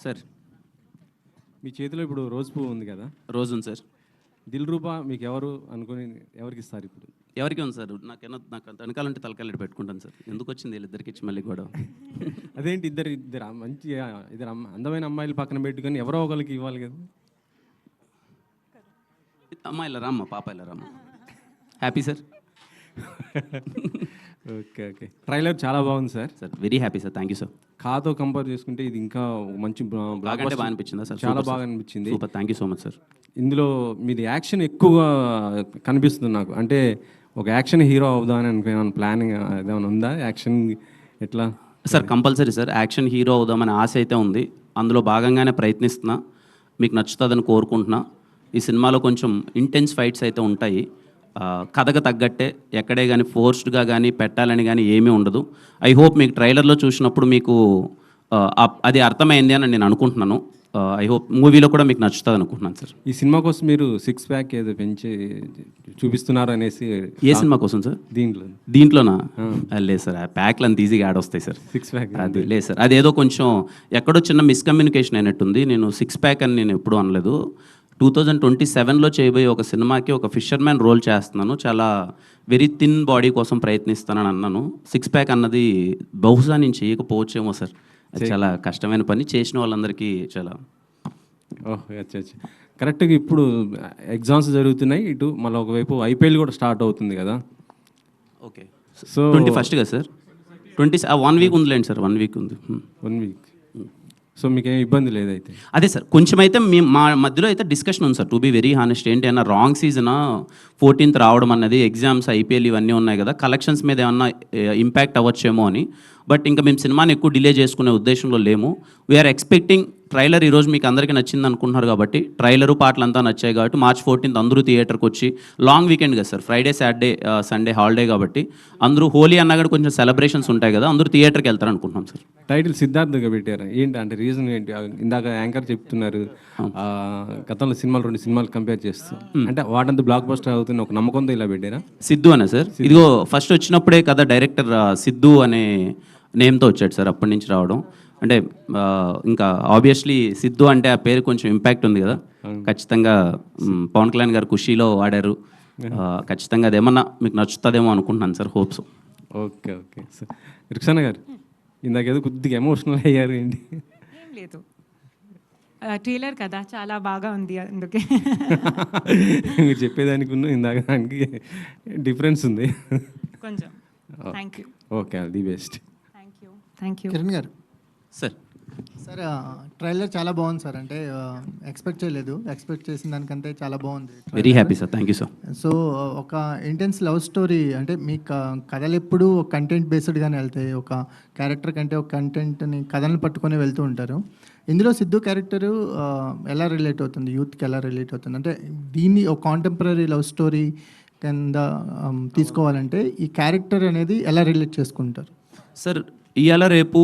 Sir మీ చేతిలో ఇప్పుడు rose పువ్వు ఉంది కదా, రోజు ఉంది సార్. దిల్ రూబా మీకు ఎవరు అనుకుని ఎవరికి ఇస్తారు ఇప్పుడు? ఎవరికి ఉంది సార్? నాకు వెనకాలంటే తలకాయలు పెట్టుకుంటాను సార్. ఎందుకు వచ్చింది వీళ్ళిద్దరికి ఇచ్చి మళ్ళీ గొడవ? అదేంటి ఇద్దరు మంచి అందమైన అమ్మాయిలు పక్కన పెట్టుకొని ఎవరో ఒకరికి ఇవ్వాలి కదా. అమ్మ ఇలా రామ్మ, పాప ఇలా రామ్మ. Happy sir. Okay okay, trailer చాలా బాగుంది sir. Sir very happy sir, thank you sir. కాతో కంపేర్ చేసుకుంటే ఇది ఇంకా మంచి బాగా అనిపించిందా సార్? చాలా బాగా అనిపించింది. Super, thank you so much sir. ఇందులో మీది యాక్షన్ ఎక్కువగా కనిపిస్తుంది నాకు. అంటే ఒక యాక్షన్ హీరో అవుదామని అనుకున్నాను. ప్లానింగ్ ఏదైనా ఉందా? యాక్షన్ ఎట్లా sir? Compulsory sir, action hero అవుదామని ఆశ అయితే ఉంది. అందులో భాగంగానే ప్రయత్నిస్తున్నా. మీకు నచ్చుతుందని కోరుకుంటున్నా. ఈ సినిమాలో కొంచెం ఇంటెన్స్ ఫైట్స్ అయితే ఉంటాయి. కథకు తగ్గట్టే ఎక్కడే కానీ ఫోర్స్డ్గా కానీ పెట్టాలని కానీ ఏమీ ఉండదు. ఐ హోప్ మీకు ట్రైలర్లో చూసినప్పుడు మీకు అది అర్థమైంది అని నేను అనుకుంటున్నాను. ఐ హోప్ మూవీలో కూడా మీకు నచ్చుతుంది అనుకుంటున్నాను సార్. ఈ సినిమా కోసం మీరు 6 ప్యాక్ ఏదో పెంచి చూపిస్తున్నారు అనేసి. ఏ సినిమా కోసం సార్? దీంట్లోనా? లేదు సార్, ఆ ప్యాక్లు అంత ఈజీగా యాడ్ వస్తాయి సార్. 6 ప్యాక్ అది లేదు సార్, అదేదో కొంచెం ఎక్కడో చిన్న మిస్కమ్యూనికేషన్ అయినట్టుంది. నేను 6 ప్యాక్ అని నేను ఎప్పుడూ అనలేదు. 2027లో చేయబోయే ఒక సినిమాకి ఒక ఫిషర్మ్యాన్ రోల్ చేస్తున్నాను. చాలా వెరీ థిన్ బాడీ కోసం ప్రయత్నిస్తానని అన్నాను. 6 ప్యాక్ అన్నది బహుశా నేను చేయకపోవచ్చేమో సార్. అది చాలా కష్టమైన పని. చేసిన వాళ్ళందరికీ చాలా అచ్చా. కరెక్ట్గా ఇప్పుడు ఎగ్జామ్స్ జరుగుతున్నాయి. ఇటు మళ్ళీ ఒకవైపు ఐపీఎల్ కూడా స్టార్ట్ అవుతుంది కదా. ఓకే, సో 21గా సార్? 1 వీక్ ఉందిలేండి సార్, 1 వీక్ ఉంది. 1 వీక్. సో మీకేం ఇబ్బంది లేదైతే? అదే సార్, కొంచెం అయితే మా మధ్యలో అయితే డిస్కషన్ ఉంది sir. To be very honest, ఏంటి అన్న రాంగ్ సీజన్ 14th రావడం అన్నది, ఎగ్జామ్స్ ఐపీఎల్ ఇవన్నీ ఉన్నాయి కదా, కలెక్షన్స్ మీద ఏమన్నా ఇంపాక్ట్ అవ్వచ్చేమో అని. బట్ ఇంకా మేము సినిమాని ఎక్కువ డిలే చేసుకునే ఉద్దేశంలో లేము. వీఆర్ ఎక్స్పెక్టింగ్ ట్రైలర్ ఈరోజు మీకు అందరికీ నచ్చింది అనుకుంటున్నారు కాబట్టి, ట్రైలరు పాటలు అంతా నచ్చాయి కాబట్టి March 14th అందరూ థియేటర్కి వచ్చి, లాంగ్ వీకెండ్ కదా sir, Friday Saturday Sunday holiday కాబట్టి అందరూ, హోలీ అన్నా కూడా కొంచెం సెలబ్రేషన్స్ ఉంటాయి కదా, అందరూ థియేటర్కి వెళ్తారు అనుకుంటున్నాం సార్. టైటిల్ సిద్ధార్థగా పెట్టారు, ఏంటి అంటే రీజన్ ఏంటి? ఇందాక యాంకర్ చెప్తున్నారు గతంలో 2 సినిమాలు కంపేర్ చేస్తూ, అంటే వాటంతా బ్లాక్ బస్టర్ అవుతుంది ఒక నమ్మకంతో ఇలా పెట్టారా? సిద్ధు అనే సార్. ఇదిగో ఫస్ట్ వచ్చినప్పుడే కదా డైరెక్టర్ సిద్ధు అనే నేమ్తో వచ్చాడు సార్. అప్పటి నుంచి రావడం అంటే ఇంకా ఆబ్వియస్లీ సిద్ధు అంటే ఆ పేరు కొంచెం ఇంపాక్ట్ ఉంది కదా. ఖచ్చితంగా పవన్ కళ్యాణ్ గారు ఖుషీలో వాడారు. ఖచ్చితంగా అదేమన్నా మీకు నచ్చుతుందేమో అనుకుంటున్నాను sir. Hopes. Okay okay sir. రిక్సానా గారు ఇందాకేదో కొద్దిగా ఎమోషనల్ అయ్యారు ఏంటి? ఏం లేదు, ట్రైలర్ కదా చాలా బాగా ఉంది అందుకే. మీరు చెప్పేదానికి ఉన్న ఇందాక దానికి డిఫరెన్స్ ఉంది కొంచెం. Thank you. Okay, all the best. Thank you. Kiran garu sir. Sir trailer చాలా బాగుంది సార్. అంటే ఎక్స్పెక్ట్ చేయలేదు, ఎక్స్పెక్ట్ చేసిన దానికంటే చాలా బాగుంది. Very happy sir, thank you sir. So ఒక ఇంటెన్స్ లవ్ స్టోరీ, అంటే మీ కథలు ఎప్పుడు కంటెంట్ బేస్డ్గానే వెళ్తాయి. ఒక క్యారెక్టర్ కంటే ఒక కంటెంట్ని కథలను పట్టుకొని వెళ్తూ ఉంటారు. ఇందులో సిద్ధు క్యారెక్టరు ఎలా రిలేట్ అవుతుంది, యూత్కి ఎలా రిలేట్ అవుతుంది? అంటే దీన్ని ఒక కాంటెంపరీ లవ్ స్టోరీ కింద తీసుకోవాలంటే ఈ క్యారెక్టర్ అనేది ఎలా రిలేట్ చేసుకుంటారు సార్? ఇవాళ రేపు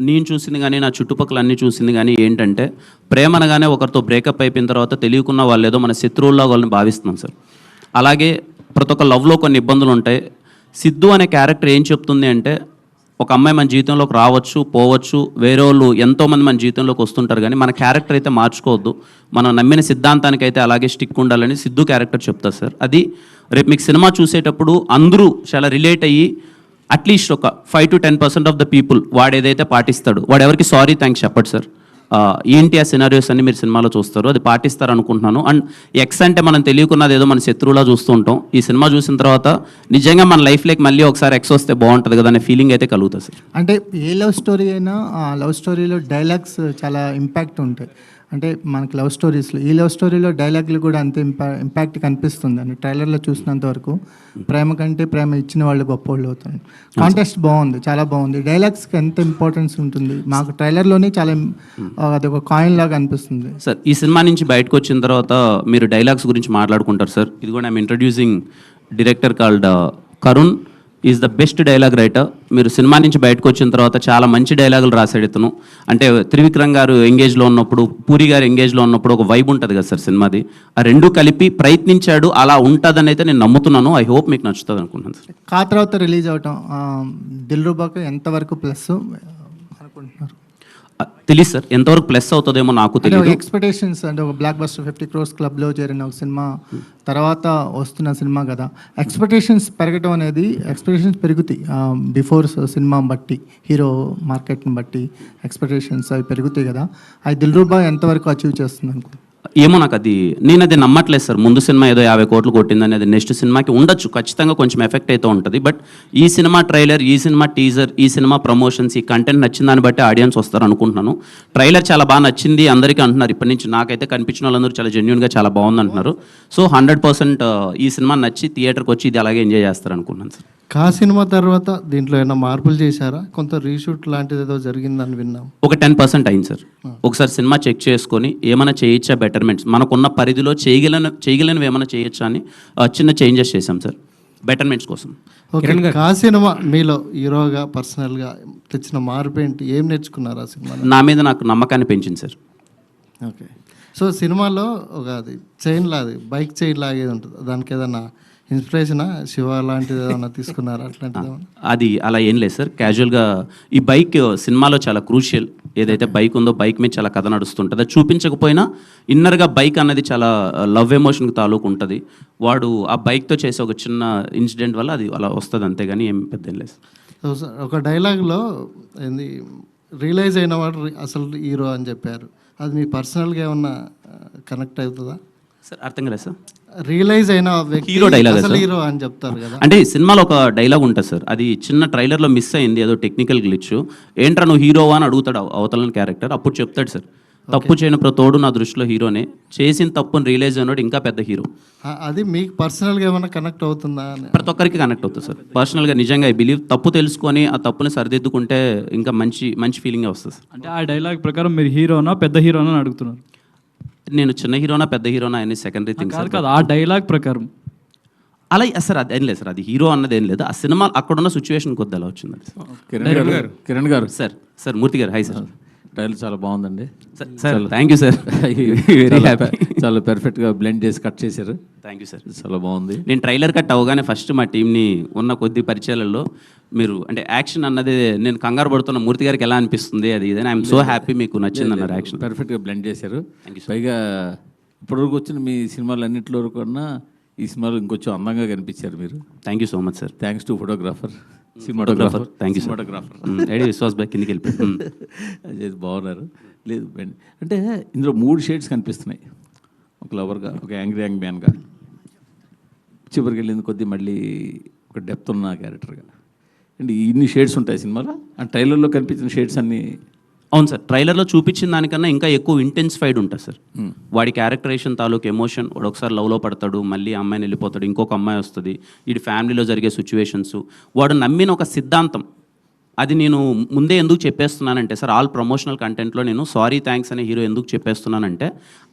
నేను చూసింది కానీ, నా చుట్టుపక్కల అన్నీ చూసింది కానీ ఏంటంటే, ప్రేమ అనగానే ఒకరితో బ్రేకప్ అయిపోయిన తర్వాత తెలియకున్న వాళ్ళు ఏదో మన శత్రువుల్లో వాళ్ళని భావిస్తున్నాం సార్. అలాగే ప్రతి ఒక్క లవ్లో కొన్ని ఇబ్బందులు ఉంటాయి. సిద్ధు అనే క్యారెక్టర్ ఏం చెప్తుంది అంటే, ఒక అమ్మాయి మన జీవితంలోకి రావచ్చు, పోవచ్చు, వేరే వాళ్ళు ఎంతోమంది మన జీవితంలోకి వస్తుంటారు, కానీ మన క్యారెక్టర్ అయితే మార్చుకోవద్దు, మనం నమ్మిన సిద్ధాంతానికి అయితే అలాగే స్టిక్ ఉండాలని సిద్ధు క్యారెక్టర్ చెప్తారు సార్. అది రేపు మీకు సినిమా చూసేటప్పుడు అందరూ చాలా రిలేట్ అయ్యి, అట్లీస్ట్ ఒక 5 to 10% ఆఫ్ ద పీపుల్ వాడు ఏదైతే పాటిస్తాడు, వాడు ఎవరికి సారీ థ్యాంక్స్ చెప్పడు సార్. ఏంటి ఆ సినారియోస్ అన్ని మీరు సినిమాలో చూస్తారు, అది పాటిస్తారు అనుకుంటున్నాను. అండ్ ఎక్స్ అంటే మనం తెలియకున్నది ఏదో మన శత్రువులా చూస్తూ ఉంటాం. ఈ సినిమా చూసిన తర్వాత నిజంగా మన లైఫ్లోకి మళ్ళీ ఒకసారి ఎక్స్ వస్తే బాగుంటుంది కదా అనే ఫీలింగ్ అయితే కలుగుతుంది సార్. అంటే ఏ లవ్ స్టోరీ అయినా ఆ లవ్ స్టోరీలో డైలాగ్స్ చాలా ఇంపాక్ట్ ఉంటాయి. అంటే మనకి లవ్ స్టోరీస్లో, ఈ లవ్ స్టోరీలో డైలాగులు కూడా అంత ఇంపాక్ట్ కనిపిస్తుంది అని ట్రైలర్లో చూసినంత వరకు. ప్రేమ కంటే ప్రేమ ఇచ్చిన వాళ్ళు గొప్పవాళ్ళు అవుతారు. కాంటెస్ట్ బాగుంది, చాలా బాగుంది. డైలాగ్స్కి ఎంత ఇంపార్టెన్స్ ఉంటుంది మాకు ట్రైలర్లోనే చాలా అది ఒక కాయిన్ లాగా అనిపిస్తుంది సార్. ఈ సినిమా నుంచి బయటకు వచ్చిన తర్వాత మీరు డైలాగ్స్ గురించి మాట్లాడుకుంటారు సార్. ఇది కూడా I'm introducing director called Karun, is the best dialogue writer. మీరు సినిమా నుంచి బయటకు వచ్చిన తర్వాత చాలా మంచి డైలాగులు రాశాడు ఇతను. అంటే త్రివిక్రమ్ గారు ఎంగేజ్లో ఉన్నప్పుడు, పూరి గారు ఎంగేజ్లో ఉన్నప్పుడు ఒక వైబ్ ఉంటుంది కదా సార్ సినిమాది, ఆ రెండు కలిపి ప్రయత్నించాడు. అలా ఉంటుందని అయితే నేను నమ్ముతున్నాను. ఐ హోప్ మీకు నచ్చుతుంది అనుకుంటున్నాను సార్. కా తర్వాత రిలీజ్ అవటం దిల్ రూబాకు ఎంతవరకు ప్లస్ అనుకుంటున్నారు? తెలియదు సార్, ఎంతవరకు ప్లస్ అవుతుందేమో నాకు అంటే తెలియదు. ఎక్స్పెక్టేషన్స్ అంటే ఒక బ్లాక్ బస్టర్ 50 crores క్లబ్లో చేరిన ఒక సినిమా తర్వాత వస్తున్న సినిమా కదా, ఎక్స్పెక్టేషన్స్ పెరగటం అనేది ఎక్స్పెక్టేషన్స్ పెరుగుతాయి బిఫోర్ సినిమా బట్టి, హీరో మార్కెట్ని బట్టి ఎక్స్పెక్టేషన్స్ అవి పెరుగుతాయి కదా, అది దిల్రూబా ఎంతవరకు అచీవ్ చేస్తుంది అనుకో. ఏమో నాకు నేను అది నమ్మట్లేదు సార్. ముందు సినిమా ఏదో 50 కోట్లు కొట్టిందని, అది నెక్స్ట్ సినిమాకి ఉండొచ్చు, ఖచ్చితంగా కొంచెం ఎఫెక్ట్ అయితే ఉంటుంది. బట్ ఈ సినిమా ట్రైలర్, ఈ సినిమా టీజర్, ఈ సినిమా ప్రమోషన్స్, ఈ కంటెంట్ నచ్చిన దాన్ని బట్టి ఆడియన్స్ వస్తారు అనుకుంటున్నాను. ట్రైలర్ చాలా బాగా నచ్చింది అందరికీ అంటున్నారు. ఇప్పటి నుంచి నాకైతే కనిపించిన వాళ్ళందరూ చాలా జెన్యున్గా చాలా బాగుంది అంటున్నారు. సో 100% ఈ సినిమా నచ్చి థియేటర్కి వచ్చి ఇది అలాగే ఎంజాయ్ చేస్తారు అనుకుంటున్నాను సార్. కా సినిమా తర్వాత దీంట్లో ఏమైనా మార్పులు చేశారా? కొంత రీషూట్ లాంటిది ఏదో జరిగిందని విన్నాం. ఒక 10% అయింది సార్. ఒకసారి సినిమా చెక్ చేసుకొని ఏమైనా చేయొచ్చా, బెటర్మెంట్స్ మనకున్న పరిధిలో చేయగలనివి ఏమైనా చేయొచ్చా అని చిన్న చేంజెస్ చేశాం సార్, బెటర్మెంట్స్ కోసం. ఓకే, కా సినిమా మీలో హీరోగా పర్సనల్గా తెచ్చిన మార్పు ఏంటి? ఏం నేర్చుకున్నారు ఆ సినిమాలో? నా మీద నాకు నమ్మకాన్ని పెంచింది సార్. ఓకే, సో సినిమాలో ఒక అది చైన్ లాది, బైక్ చైన్ లాగేది ఉంటుంది, దానికి ఏదైనా ఇన్స్పిరేషనా, శివ లాంటిది ఏదైనా తీసుకున్నారా? అట్లాంటిది అది అలా ఏం లేదు సార్. క్యాజువల్గా ఈ బైక్ సినిమాలో చాలా క్రూషియల్. ఏదైతే బైక్ ఉందో బైక్ మీద చాలా కథ నడుస్తుంటుంది. అది చూపించకపోయినా ఇన్నర్గా బైక్ అన్నది చాలా లవ్ ఎమోషన్కి తాలూకు ఉంటుంది. వాడు ఆ బైక్తో చేసే ఒక చిన్న ఇన్సిడెంట్ వల్ల అది అలా వస్తుంది, అంతేగాని ఏం పెద్ద ఏం లేదు. సో ఒక డైలాగ్లో ఏంది రియలైజ్ అయిన వాడు అసలు హీరో అని చెప్పారు. అది మీ పర్సనల్గా ఏమన్నా కనెక్ట్ అవుతుందా సార్? అర్థం కాలేదు సార్. రియలైజ్ అయిన వ్యక్తి హీరో డైలాగ్ అసలు హీరో అని చెప్తారు కదా. అంటే సినిమాలో ఒక డైలాగ్ ఉంటుంది సార్, అది చిన్న ట్రైలర్లో మిస్ అయింది, ఏదో టెక్నికల్ గ్లిచ్. ఏంట్రా నువ్వు హీరోవా అని అడుగుతాడు అవతల క్యారెక్టర్. అప్పుడు చెప్తాడు సార్, తప్పు చేయని ప్రతోడు నా దృష్టిలో హీరోనే, చేసిన తప్పుని రియలైజ్ అయినాడు ఇంకా పెద్ద హీరో. అది మీకు పర్సనల్గా ఏమైనా కనెక్ట్ అవుతుందా అని? ప్రతి ఒక్కరికి కనెక్ట్ అవుతుంది సార్. పర్సనల్గా నిజంగా ఐ బిలీవ్ తప్పు తెలుసుకొని ఆ తప్పుని సరిదిద్దుకుంటే ఇంకా మంచి ఫీలింగ్ వస్తుంది సార్. అంటే ఆ డైలాగ్ ప్రకారం మీరు హీరోనా పెద్ద హీరోనా అని అడుగుతున్నారు? నేను చిన్న హీరోనా పెద్ద హీరోనా అని సెకండరీ థింగ్ సార్. కాదు, ఆ డైలాగ్ ప్రకారం అలా సార్ అది ఏం లేదు సార్, అది హీరో అన్నది ఏం లేదు. ఆ సినిమా అక్కడున్న సిచ్యువేషన్ కొద్ది అలా వచ్చింది కిరణ్ గారు సార్ మూర్తి గారు హాయ్ సార్. టైల్ చాలా బాగుందండి sir thank you sir, very happy. చాలా పెర్ఫెక్ట్గా బ్లెండ్ చేసి కట్ చేశారు. థ్యాంక్ యూ సార్, చాలా బాగుంది. నేను ట్రైలర్ కట్ అవగానే ఫస్ట్ మా టీంని ఉన్న కొద్ది పరిచయాలలో మీరు అంటే యాక్షన్ అన్నది నేను కంగారు పడుతున్న మూర్తి గారికి ఎలా అనిపిస్తుంది అది ఇదని ఐఎమ్ సో హ్యాపీ మీకు నచ్చింది అన్నారు యాక్షన్. పెర్ఫెక్ట్గా బ్లెండ్ చేశారు. పైగా ఇప్పటివరకు వచ్చిన మీ సినిమాలు అన్నింటిలో కన్నా ఈ సినిమాలో ఇంకొంచెం అందంగా కనిపించారు మీరు. Thank you so much sir. Thanks to photographer, cinematographer. Thank you cinematographer ready Vishwas బాయ్ కిందికి వెళ్ళిపోయి అదే బాగున్నారు. లేదు అంటే ఇందులో 3 షేడ్స్ కనిపిస్తున్నాయి, ఒక లవర్గా, ఒక యాంగ్రీ యాంగ్ మ్యాన్గా, చివరికి వెళ్ళింది కొద్దీ మళ్ళీ ఒక డెప్త్ ఉన్న క్యారెక్టర్గా. అండ్ ఇన్ని షేడ్స్ ఉంటాయి సినిమాలో. ఆ ట్రైలర్లో కనిపించిన షేడ్స్ అన్నీ అవును సార్, ట్రైలర్లో చూపించిన దానికన్నా ఇంకా ఎక్కువ ఇంటెన్సిఫైడ్ ఉంటుంది సార్. వాడి క్యారెక్టరేషన్ తాలూకు ఎమోషన్, వాడు ఒకసారి లవ్లో పడతాడు, మళ్ళీ అమ్మాయిని వెళ్ళిపోతాడు, ఇంకొక అమ్మాయి వస్తుంది, వీడి ఫ్యామిలీలో జరిగే సిచ్యువేషన్స్, వాడు నమ్మిన ఒక సిద్ధాంతం. అది నేను ముందే ఎందుకు చెప్పేస్తున్నానంటే సార్, ఆల్ ప్రమోషనల్ కంటెంట్లో నేను సారీ థ్యాంక్స్ అనే హీరో ఎందుకు చెప్పేస్తున్నానంటే,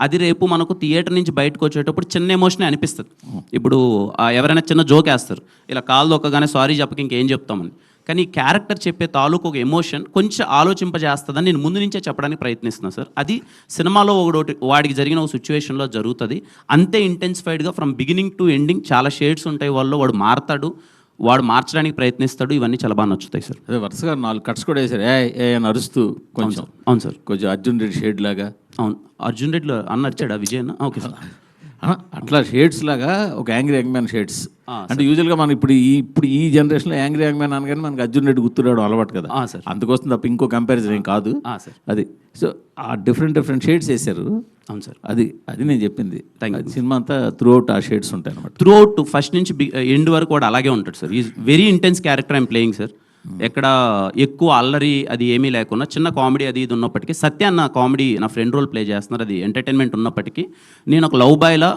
అది రేపు మనకు థియేటర్ నుంచి బయటకు వచ్చేటప్పుడు చిన్న ఎమోషనే అనిపిస్తుంది. ఇప్పుడు ఎవరైనా చిన్న జోక్ వేస్తారు, ఇలా కాలు దొక్కగానే సారీ చెప్పక ఇంకేం చెప్తామని. కానీ ఈ క్యారెక్టర్ చెప్పే తాలూకు ఒక ఎమోషన్ కొంచెం ఆలోచింపజేస్తుందని నేను ముందు నుంచే చెప్పడానికి ప్రయత్నిస్తున్నాను సార్. అది సినిమాలో ఒకటి వాడికి జరిగిన ఒక సిచ్యువేషన్లో జరుగుతుంది, అంతే ఇంటెన్సిఫైడ్గా ఫ్రమ్ బిగినింగ్ టు ఎండింగ్. చాలా షేడ్స్ ఉంటాయి వాళ్ళు, వాడు మారతాడు, వాడు మార్చడానికి ప్రయత్నిస్తాడు, ఇవన్నీ చాలా బాగా నచ్చుతాయి సార్. అదే వరుసగా 4 కట్స్ కూడా వేశారు, ఏ అని అరుస్తూ కొంచెం. అవును సార్, కొంచెం అర్జున్ రెడ్డి షేడ్ లాగా. అవును, అర్జున్ రెడ్డిలో అన్న నచ్చాడా విజయ్ అన్న? ఓకే సార్, అట్లా షేడ్స్ లాగా ఒక యాంగ్రీ యంగ్ మ్యాన్ షేడ్స్. అంటే యూజువల్గా మనం ఇప్పుడు ఈ జనరేషన్లో యాంగ్రీ యంగ్ మ్యాన్ అనగానే మనకి అర్జున్ రెడ్డి గుర్తురాడు అలవాటు కదా సార్. అందుకోసం తప్ప ఇంకో కంపారిజన్ ఏం కాదు సార్. అది సో ఆ డిఫరెంట్ షేడ్స్ వేశారు. అవును సార్, అది నేను చెప్పింది. సినిమా అంతా త్రూ అవుట్ ఆ షేడ్స్ ఉంటాయి అనమాట. త్రూ అవుట్ ఫస్ట్ నుంచి ఎండ్ వరకు కూడా అలాగే ఉంటాడు sir. Is very intense character I'm playing sir. ఎక్కడ ఎక్కువ అల్లరి అది ఏమీ లేకుండా చిన్న కామెడీ అది ఇది ఉన్నప్పటికీ, సత్య అన్న కామెడీ నా ఫ్రెండ్ రోల్ ప్లే చేస్తున్నారు, అది ఎంటర్టైన్మెంట్ ఉన్నప్పటికీ నేను ఒక లవ్ బాయ్లా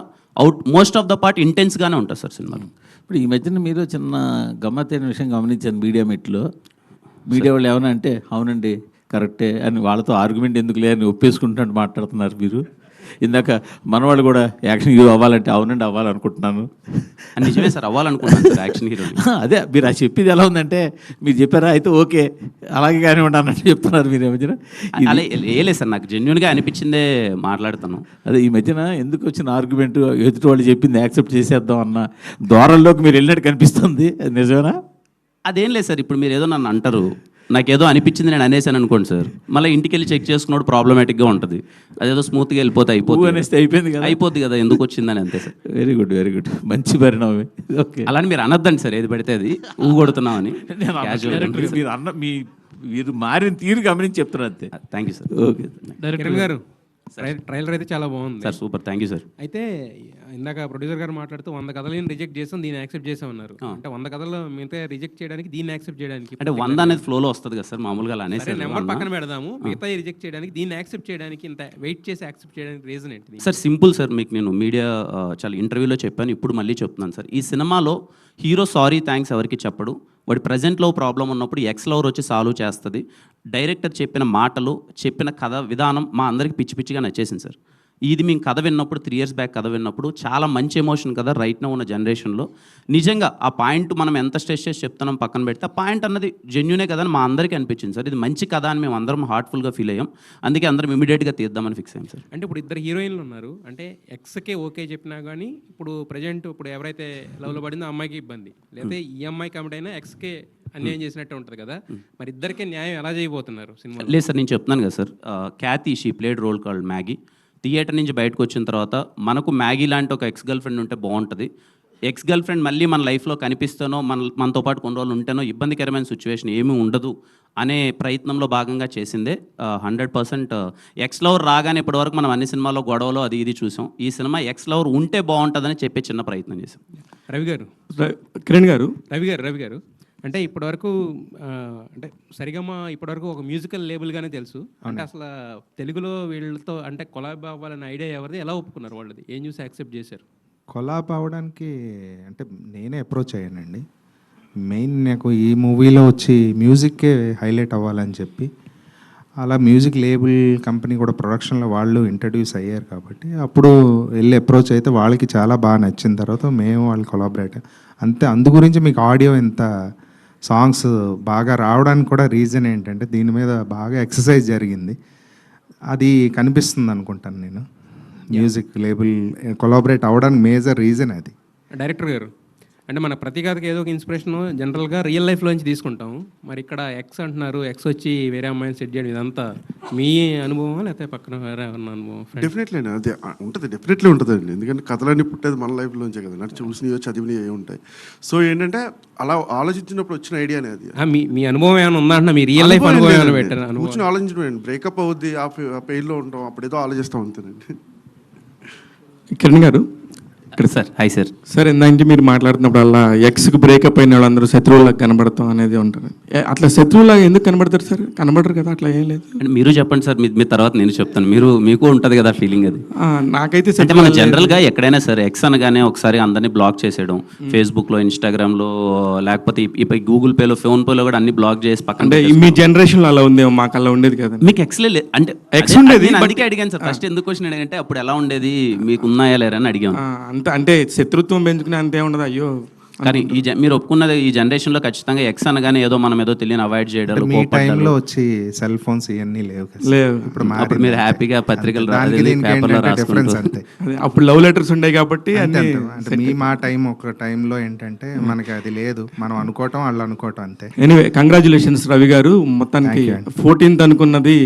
మోస్ట్ ఆఫ్ ద పార్ట్ ఇంటెన్స్గానే ఉంటుంది సార్ సినిమాలో. ఇప్పుడు ఈ మధ్యన మీరు చిన్న గమ్మత్తైన విషయం గమనించాను మీడియా మీట్లో. మీడియా వాళ్ళు ఏమన్నా అంటే అవునండి కరెక్టే అని వాళ్ళతో ఆర్గ్యుమెంట్ ఎందుకు లేదని ఒప్పేసుకుంటున్నట్టు మాట్లాడుతున్నారు మీరు. ఇందాక మనవాళ్ళు కూడా యాక్షన్ హీరో అవ్వాలంటే అవునండి అవ్వాలనుకుంటున్నాను. నిజమే సార్, అవ్వాలనుకుంటున్నాను సార్ యాక్షన్ హీరో. అదే మీరు అది చెప్పింది ఎలా ఉందంటే, మీరు చెప్పారా అయితే ఓకే అలాగే కానివ్వండి అన్నట్టు చెప్తున్నారు మీరు. ఈ మధ్యన అలా వేయలేదు సార్, నాకు జెన్యున్గా అనిపించిందే మాట్లాడుతాను. అదే ఈ మధ్యన ఎందుకు వచ్చిన ఆర్గ్యుమెంట్, ఎదుటి వాళ్ళు చెప్పింది యాక్సెప్ట్ చేసేద్దాం అన్న ధోరణిలోకి మీరు వెళ్ళినట్టు కనిపిస్తుంది. అది నిజమేనా? అదేం లేదు సార్, ఇప్పుడు మీరు ఏదో నన్ను అంటారు, నాకేదో అనిపించింది నేను అనేసాను అనుకోండి సార్, మళ్ళీ ఇంటికి వెళ్ళి చెక్ చేసుకున్నప్పుడు ప్రాబ్లమేటిక్గా ఉంటుంది. అదేదో స్మూత్గా వెళ్ళిపోతే అనేస్తే అయిపోయింది కదా. అయిపోద్ది కదా, ఎందుకు వచ్చిందని అంతే sir. Very good, very good, మంచి పరిణామమే. ఓకే, అలాని మీరు అనొద్దండి సార్, ఏది పడితే అది ఊగొడుతున్నామని. మీరు మారిన తీరు గమనించి చెప్తున్నారు అంతే. Thank you sir. Okay, Kiran గారు, ట్రైలర్ అయితే చాలా బాగుంది sir super, thank you sir. అయితే ఇందాక ప్రొడ్యూసర్ గారు మాట్లాడుతూ 100 కథలను రిజెక్ట్ చేసాం, దీన్ని యాక్సెప్ట్ చేసాం అన్నారు. అంటే 100 కథలు మిగతా రిజెక్ట్ చేయడానికి, దీన్ని యాక్సెప్ట్ చేయడానికి అంటే 100 అనేది ఫ్లోలో వస్తుంది కదా సార్, మామూలుగా అలా అనేసి నెంబర్ పక్కన పెడదాము. మిగతా రిజెక్ట్ చేయడానికి, దీన్ని యాక్సెప్ట్ చేయడానికి, ఇంత వెయిట్ చేసి యాక్సెప్ట్ చేయడానికి రీజన్ ఏంటి? సార్ సింపుల్ సార్, మీకు నేను మీడియా చాలా ఇంటర్వ్యూలో చెప్పాను, ఇప్పుడు మళ్ళీ చెప్తున్నాను సార్. ఈ సినిమాలో హీరో సారీ థ్యాంక్స్ ఎవరికి చెప్పడు. వాడి ప్రజెంట్లో ప్రాబ్లం ఉన్నప్పుడు ఎక్స్ లవర్ వచ్చి సాల్వ్ చేస్తుంది. డైరెక్టర్ చెప్పిన మాటలు, చెప్పిన కథ విధానం మా అందరికి పిచ్చి పిచ్చిగా నచ్చేసింది సార్. ఇది మేము కథ విన్నప్పుడు 3 years బ్యాక్ కథ విన్నప్పుడు చాలా మంచి ఎమోషన్ కదా రైట్ నౌ ఉన్న జనరేషన్లో. నిజంగా ఆ పాయింట్ మనం ఎంత స్ట్రెస్ చేసి చెప్తున్నాం పక్కన పెడితే, ఆ పాయింట్ అన్నది జెన్యునే కదా అని మా అందరికీ అనిపించింది సార్. ఇది మంచి కథ అని మేము అందరం హార్ట్ఫుల్గా ఫీల్ అయ్యాం. అందుకే అందరం ఇమీడియట్గా తీద్దామని ఫిక్స్ అయ్యాం సార్. అంటే ఇప్పుడు 2 హీరోయిన్లు ఉన్నారు. అంటే ఎక్స్కే ఓకే చెప్పినా కానీ ఇప్పుడు ప్రజెంట్ ఇప్పుడు ఎవరైతే లవ్లో పడిందో ఆ అమ్మాయికి ఇబ్బంది, లేకపోతే ఈ అమ్మాయి కమిట్ అయినా ఎక్స్కే అన్యాయం చేసినట్టు ఉంటుంది కదా. మరి ఇద్దరికే న్యాయం ఎలా చేయబోతున్నారు సినిమా? లేదు సార్, నేను చెప్తున్నాను కదా sir. Kathy she played role called Maggie. థియేటర్ నుంచి బయటకు వచ్చిన తర్వాత మనకు మ్యాగీ లాంటి ఒక ఎక్స్ గర్ల్ ఫ్రెండ్ ఉంటే బాగుంటుంది. ఎక్స్ గర్ల్ ఫ్రెండ్ మళ్ళీ మన లైఫ్లో కనిపిస్తానో, మనతో పాటు కొన్ని రోజులు ఉంటేనో ఇబ్బందికరమైన సిచ్యువేషన్ ఏమీ ఉండదు అనే ప్రయత్నంలో భాగంగా చేసిందే. 100% ఎక్స్ లవర్ రాగానే ఇప్పటివరకు మనం అన్ని సినిమాల్లో గొడవలు అది ఇది చూసాం. ఈ సినిమా ఎక్స్ లవర్ ఉంటే బాగుంటుందని చెప్పే చిన్న ప్రయత్నం చేసాం. రవి గారు, కిరణ్ గారు, రవి గారు అంటే ఇప్పటివరకు అంటే సరిగమ ఇప్పటివరకు ఒక మ్యూజికల్ లేబుల్గానే తెలుసు. అంటే అసలు తెలుగులో వీళ్ళతో అంటే కొలాబ్ అవ్వాలనే ఐడియా ఎవరిది, ఎలా ఒప్పుకున్నారు వాళ్ళది, ఏం చూసి యాక్సెప్ట్ చేశారు? కొలాబ్ అవ్వడానికి అంటే నేనే అప్రోచ్ అయ్యానండి. మెయిన్ నాకు ఈ మూవీలో వచ్చి మ్యూజిక్కే హైలైట్ అవ్వాలని చెప్పి, అలా మ్యూజిక్ లేబుల్ కంపెనీ కూడా ప్రొడక్షన్లో వాళ్ళు ఇంట్రడ్యూస్ అయ్యారు కాబట్టి అప్పుడు వెళ్ళి అప్రోచ్ అయితే వాళ్ళకి చాలా బాగా నచ్చిన తర్వాత మేము వాళ్ళు కొలాబరేట్ అంతే. అందు గురించి మీకు ఆడియో ఇంత సాంగ్స్ బాగా రావడానికి కూడా రీజన్ ఏంటంటే దీని మీద బాగా ఎక్సర్సైజ్ జరిగింది. అది కనిపిస్తుంది అనుకుంటాను నేను. మ్యూజిక్ లేబుల్ కొలాబరేట్ అవ్వడానికి మేజర్ రీజన్ అది. డైరెక్టర్ గారు, అంటే మన ప్రతి కథకి ఏదో ఒక ఇన్స్పిరేషన్ జనరల్గా రియల్ లైఫ్లోంచి తీసుకుంటాం. మరి ఇక్కడ ఎక్స్ అంటున్నారు, ఎక్స్ వచ్చి వేరే అమ్మాయిని సెట్ చేయడం, ఇదంతా మీ అనుభవం లేకపోతే పక్కన వేరే ఉన్న అనుభవం? డెఫినెట్లీ అండి, అది ఉంటుంది, డెఫినెట్లీ ఉంటుందండి. ఎందుకంటే కథలన్నీ పుట్టేది మన లైఫ్లోంచే కదా, నాకు చూసినవి చదివినవి ఏ ఉంటాయి. సో ఏంటంటే అలా ఆలోచించినప్పుడు వచ్చిన ఐడియానే అది. మీ అనుభవం ఏమైనా ఉందా అంటే మీ రియల్ లైఫ్ అనుభవం ఏమైనా పెట్టారు? కూర్చొని ఆలోచించడం, బ్రేకప్ అవుద్ది ఆ పెయిన్లో ఉంటాం, అప్పుడు ఏదో ఆలోచిస్తాం అంతేనండి. కిరణ్ గారు, ఇక్కడ సార్ హాయ్ సార్. సార్ ఇందాక మీరు మాట్లాడుతున్నప్పుడల్లా ఎక్స్కి బ్రేకప్ అయిన వాళ్ళందరూ శత్రువులకు కనబడతాం అనేది ఉంటుంది. అట్లా శత్రువులాగా ఎందుకు కనబడతారు సార్? కనబడరు కదా, అట్లా ఏం లేదు. అంటే మీరు చెప్పండి సార్, మీ తర్వాత నేను చెప్తాను. మీకు ఉంటుంది కదా ఫీలింగ్ అది. నాకైతే అంటే మన జనరల్గా ఎక్కడైనా సరే ఎక్స్ అనగానే ఒకసారి అందరినీ బ్లాక్ చేసేయడం, ఫేస్బుక్లో, ఇన్స్టాగ్రామ్లో, లేకపోతే ఇప్పుడు గూగుల్ పేలో, ఫోన్ పేలో కూడా అన్ని బ్లాక్ చేసి పక్కన. అంటే మీ జనరేషన్లో అలా ఉందేమో, మాకు అలా ఉండేది కదా. మీకు ఎక్స్లే అంటే ఎక్స్ ఉండేది, నేను అందుకే అడిగాను సార్ ఫస్ట్. ఎందుకు క్వశ్చన్ అడిగంటే అప్పుడు ఎలా ఉండేది, మీకు ఉన్నాయా లేరా అని అడిగాను. అంటే శత్రుత్వం పెంచుకునే అంతే ఉండదు. అయ్యో, కానీ మీరు ఒప్పుకున్నది ఈ జనరేషన్లో ఖచ్చితంగా ఎక్స్ అనగానే ఏదో మనం ఏదో తెలియని అవాయిడ్ చేయడం. మీ టైంలో వచ్చి సెల్ ఫోన్స్ ఇవన్నీ లేవు కదా. లేవు. అప్పుడు మీరు హ్యాపీగా పత్రికలు డిఫరెన్స్ అంతే. అప్పుడు లవ్ లెటర్స్ ఉంటాయి కాబట్టి. అంటే మా టైం ఒక టైంలో ఏంటంటే మనకి అది లేదు, మనం అనుకోవటం వాళ్ళు అనుకోవటం అంతే. ఎనీవే కంగ్రాచులేషన్స్ రవి గారు. మొత్తానికి 14th అనుకున్నది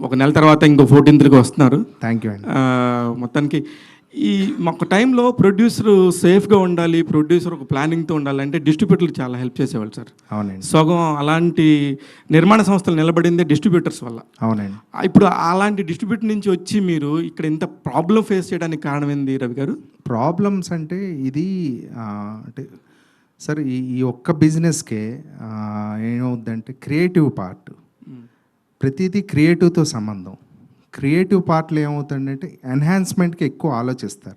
ఒక నెల తర్వాత ఇంకో 14th వస్తున్నారు. థ్యాంక్ యూ అండి. మొత్తానికి ఈ ఒక టైంలో ప్రొడ్యూసర్ సేఫ్గా ఉండాలి, ప్రొడ్యూసర్ ఒక ప్లానింగ్తో ఉండాలి అంటే డిస్ట్రిబ్యూటర్లు చాలా హెల్ప్ చేసేవాళ్ళు సార్. అవునండి. సగం అలాంటి నిర్మాణ సంస్థలు నిలబడిందే డిస్ట్రిబ్యూటర్స్ వల్ల. అవునండి. ఇప్పుడు అలాంటి డిస్ట్రిబ్యూటర్ నుంచి వచ్చి మీరు ఇక్కడ ఇంత ప్రాబ్లం ఫేస్ చేయడానికి కారణం ఏంది రవి గారు? ప్రాబ్లమ్స్ అంటే ఇది అంటే సార్ ఈ ఒక్క బిజినెస్కే ఏమవుద్దంటే క్రియేటివ్ పార్ట్, ప్రతిదీ క్రియేటివ్తో సంబంధం. క్రియేటివ్ పార్ట్లో ఏమవుతుందంటే ఎన్హాన్స్మెంట్కి ఎక్కువ ఆలోచిస్తారు.